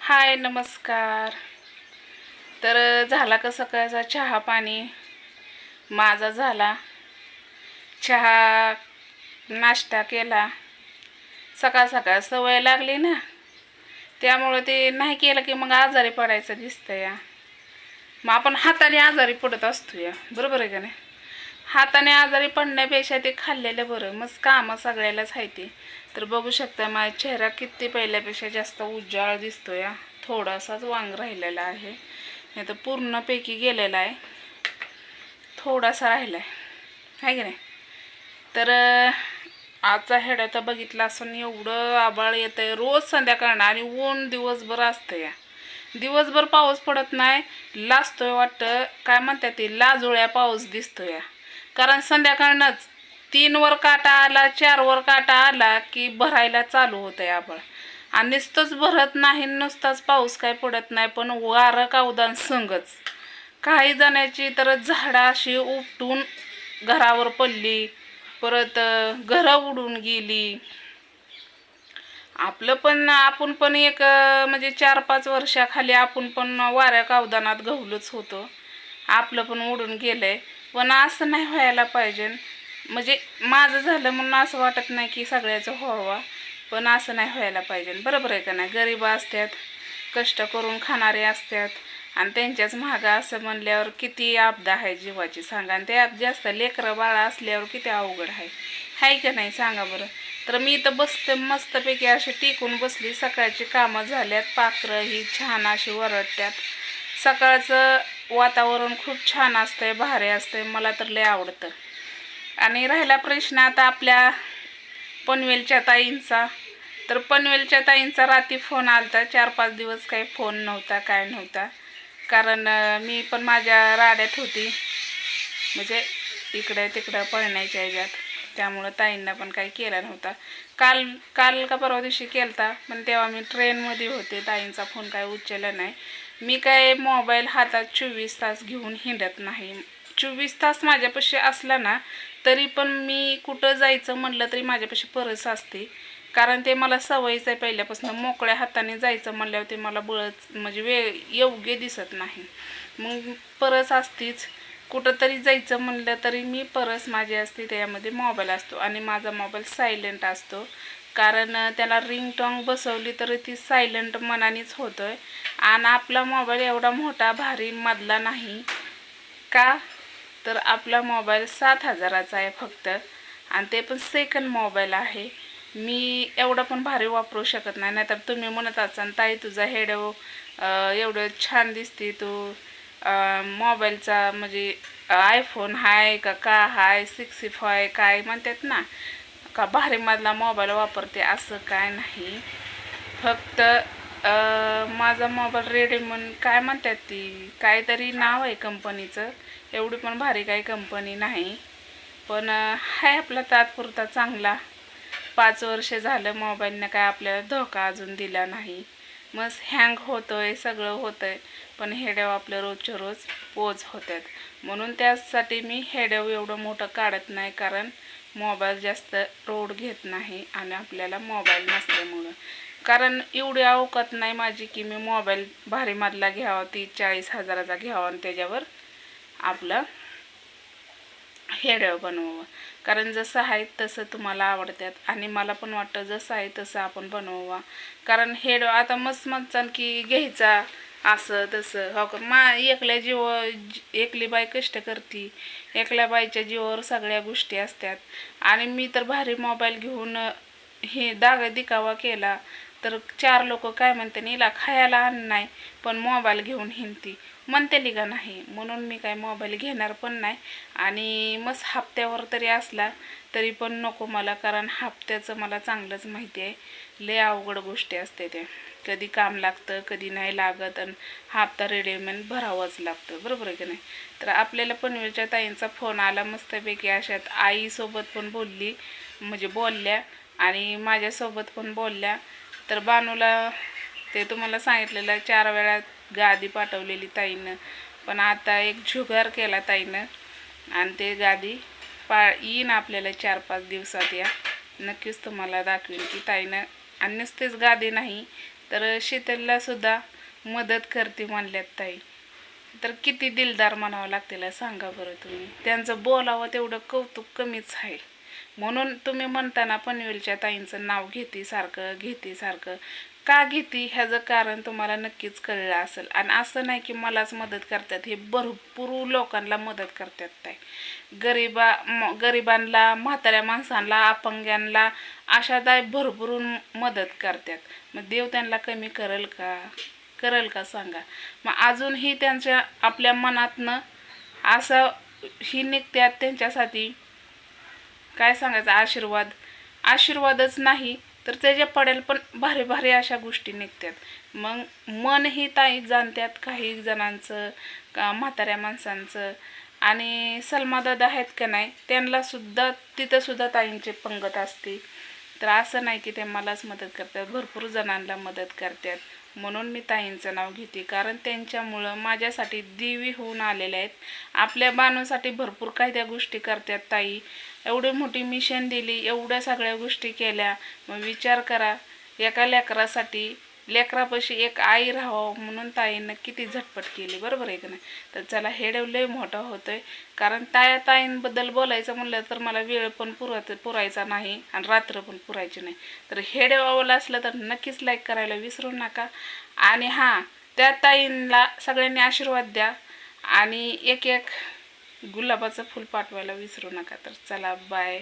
हाय नमस्कार. तर झाला का सकाळचा चहा पाणी? माझा झाला. चहा नाश्ता केला. सकाळ सकाळ सवय लागली ना, त्यामुळे ते नाही केलं की मग आजारी पडायचं दिसतं या. मग आपण हाताने आजारी पडत असतो या, बरोबर आहे का नाही? हाताने आजारी पडण्यापेक्षा ते खाल्लेलं बरं. मग कामं सगळ्यालाच आहे ते. तर बघू शकता माझा चेहरा किती पहिल्यापेक्षा जास्त उजाळ दिसतो या. थोडासाच वांग राहिलेला आहे, नाही तर पूर्णपैकी गेलेला आहे. थोडासा राहिला आहे की नाही? तर आजचा हेड तर बघितला असं एवढं आबाळ येतं आहे रोज संध्याकाळनं, आणि ऊन दिवसभर असतं या. दिवसभर पाऊस पडत नाही, लाजतोय वाटतं. काय म्हणतात ते, लाजोळ्या पाऊस दिसतो या. कारण संध्याकाळनंच 3 वर काटा आला, 4 वर काटा आला की भरायला चालू होतं आहे आबाळ. आणि नुसतंच भरत नाही, नुसताच पाऊस काय पडत नाही, पण वारं का उदान संगच. काही जणांची तर झाडं अशी उपटून घरावर पडली, परत घरं उडून गेली. आपण पण एक म्हणजे 4-5 वर्षाखाली आपण पण वाऱ्या कावदानात गहलोच होतो. आपलं पण उडून गेलंय. पण असं नाही व्हायला पाहिजे. म्हणजे माझं झालं म्हणून असं वाटत नाही की सगळ्याचं व्हावं, पण असं नाही व्हायला पाहिजे. बरोबर आहे का नाही? गरीब असतात, कष्ट करून खाणारे असतात, आणि त्यांच्याच महागा असं म्हणल्यावर किती आपदा आहे जीवाची सांगा. आणि त्यात जास्त लेकरं बाळा असल्यावर किती अवघड आहे का नाही सांगा बरं. तर मी इथं बसते मस्तपैकी अशी टिकून बसली. सकाळची कामं झाल्यात, पाखरं ही छान अशी वरडत्यात. सकाळचं वातावरण खूप छान असतंय, भारी असतंय, मला तर लय आवडतं. आणि राहिला प्रश्न आता आपल्या पनवेलच्या ताईंचा, तर पनवेलच्या ताईंचा रात्री फोन आलता. 4-5 दिवस काही फोन नव्हता, काय नव्हता. कारण मी पण माझ्या राड्यात होती, म्हणजे इकडे तिकडं पळण्याच्या ह्याच्यात, त्यामुळं ताईंना पण काही केला नव्हता. काल काल का परवा दिवशी केलता, पण तेव्हा मी ट्रेनमध्ये होते. ताईंचा फोन काय उचलला नाही. मी काय मोबाईल हातात 24 तास घेऊन हिंडत नाही. 24 तास माझ्यापाशी असला ना, तरी पण मी कुठं जायचं म्हटलं तरी माझ्यापाशी परस असते. कारण ते मला सवयच आहे पहिल्यापासून. मोकळ्या हाताने जायचं म्हणल्यावर ते मला बळच म्हणजे योग्य दिसत नाही. मग परस असतीच. कुठंतरी जायचं म्हणलं तरी मी परस माझी असते, त्यामध्ये मोबाईल असतो. आणि माझा मोबाईल सायलेंट असतो, कारण त्याला रिंगटोन बसवली तर ती सायलेंट मनानेच होतोय. आणि आपला मोबाईल एवढा मोठा भारी मधला नाही का, तर आपला मोबाईल 7,000चा आहे फक्त, आणि ते पण सेकंड मोबाईल आहे. मी एवढं पण भारी वापरू शकत नाही. नाहीतर तुम्ही म्हणत असाल ताई तुझा हेड एवढं छान दिसते तू, मोबाईलचा म्हणजे आयफोन हाय का हाय 65 काय म्हणतात ना, का भारीमधला मोबाईल वापरते, असं काय नाही. फक्त माझा मोबाईल रेडमी काय म्हणतात ती, काहीतरी नाव आहे कंपनीचं. एवढी पण भारी काही कंपनी नाही, पण आहे आपला तात्पुरता चांगला. 5 वर्ष झालं मोबाईलनं काय आपल्याला धोका अजून दिला नाही. मस्त हँग होतोय, सगळं होतंय, पण हेड्याव आपलं रोजच्या रोज पोच होतात. म्हणून त्यासाठी मी हेड्याव एवढं मोठं काढत नाही, कारण मोबाईल जास्त रोड घेत नाही आणि आपल्याला मोबाईल नसल्यामुळं. कारण एवढी अवकात नाही माझी की मी मोबाईल भारीमधला घ्यावा, 30-40 हजाराचा घ्यावा आणि त्याच्यावर आपलं हेड्याव बनवावं. कारण जसं आहे तसं तुम्हाला आवडतात, आणि मला पण वाटतं जसं आहे तसं आपण बनवावा. कारण हेड आता मस्त म्हणतात की घ्यायचा असं तसं, हो का. एकल्या एकली बाई कष्ट करते, एकल्या बाईच्या जीवावर सगळ्या गोष्टी असतात. आणि मी तर भारी मोबाईल घेऊन हे दिखावा केला तर 4 लोक काय म्हणते, हिला खायला आण नाही पण मोबाईल घेऊन हिंडती म्हणते का नाही. म्हणून मी काय मोबाईल घेणार पण नाही. आणि मस्त हप्त्यावर तरी असला तरी पण नको मला, कारण हप्त्याचं मला चांगलंच माहिती आहे, लय अवघड गोष्टी असते त्या. कधी काम लागतं, कधी नाही लागत, आणि हप्ता रेडीमेड भरावंच लागतं, बरोबर आहे की नाही. तर आपल्याला पनवेलच्या ताईंचा फोन आला मस्तपैकी. अशात आईसोबत पण बोलली, म्हणजे बोलल्या, आणि माझ्यासोबत पण बोलल्या. तर बानूला ते तुम्हाला सांगितलेलं 4 वेळा गादी पाठवलेली ताईनं, पण आता एक जुगार केला ताईनं, आणि ते गादी येईन आपल्याला 4-5 दिवसात. या नक्कीच तुम्हाला दाखवेन की ताईनं. आणि नुसतेच गादी नाही, तर शीतलला सुद्धा मदत करते म्हणल्यात ताई. तर किती दिलदार म्हणावं लागतील सांगा बरं तुम्ही. त्यांचं बोलावं तेवढं कौतुक कमीच आहे. म्हणून तुम्ही म्हणताना पनवेलच्या ताईंचं नाव घेते सारखं का घेते ह्याचं कारण तुम्हाला नक्कीच कळलं असेल. आणि असं नाही की मलाच मदत करतात, हे भरपूर लोकांना मदत करतात ताई. गरिबांना, म्हाताऱ्या माणसांना, अपंगांना अशा ताई भरभरून मदत करतात. मग देव त्यांना कमी करेल का सांगा. मग अजूनही त्यांच्या आपल्या मनातनं असं ही निघत्यात त्यांच्यासाठी काय सांगायचं, आशीर्वादच नाही तर त्याच्या पडेल पण भारी भारी अशा गोष्टी निघतात. मग मनही ताई जाणत्यात काही जणांचं, म्हाताऱ्या माणसांचं. आणि सलमादादा आहेत का नाही, त्यांना सुद्धा तिथं सुद्धा ताईंचे पंगत असते. तर असं नाही की ते मलाच मदत करतात, भरपूर जणांना मदत करतात. म्हणून मी ताईंचं नाव घेते, कारण त्यांच्यामुळं माझ्यासाठी देवी होऊन आलेल्या आहेत. आपल्या बाणूसाठी भरपूर काही त्या गोष्टी करतात ताई. एवढी मोठी मिशन दिली, एवढ्या सगळ्या गोष्टी केल्या. मग विचार करा, एका लेकरासाठी, लेकरापाशी एक आई राहावं म्हणून ताईंनं किती झटपट केली, बरोबर आहे का नाही. तर चला, हे लय मोठा होतोय, कारण ताईंबद्दल बोलायचं म्हणलं तर मला वेळ पण पुरायचा नाही आणि रात्र पण पुरायची नाही. तर हे आवडलं असलं तर नक्कीच लाईक करायला विसरू नका. आणि हां, त्या ताईंना सगळ्यांनी आशीर्वाद द्या आणि एक एक गुलाबाचं फूल पाठवायला विसरू नका. तर चला, बाय.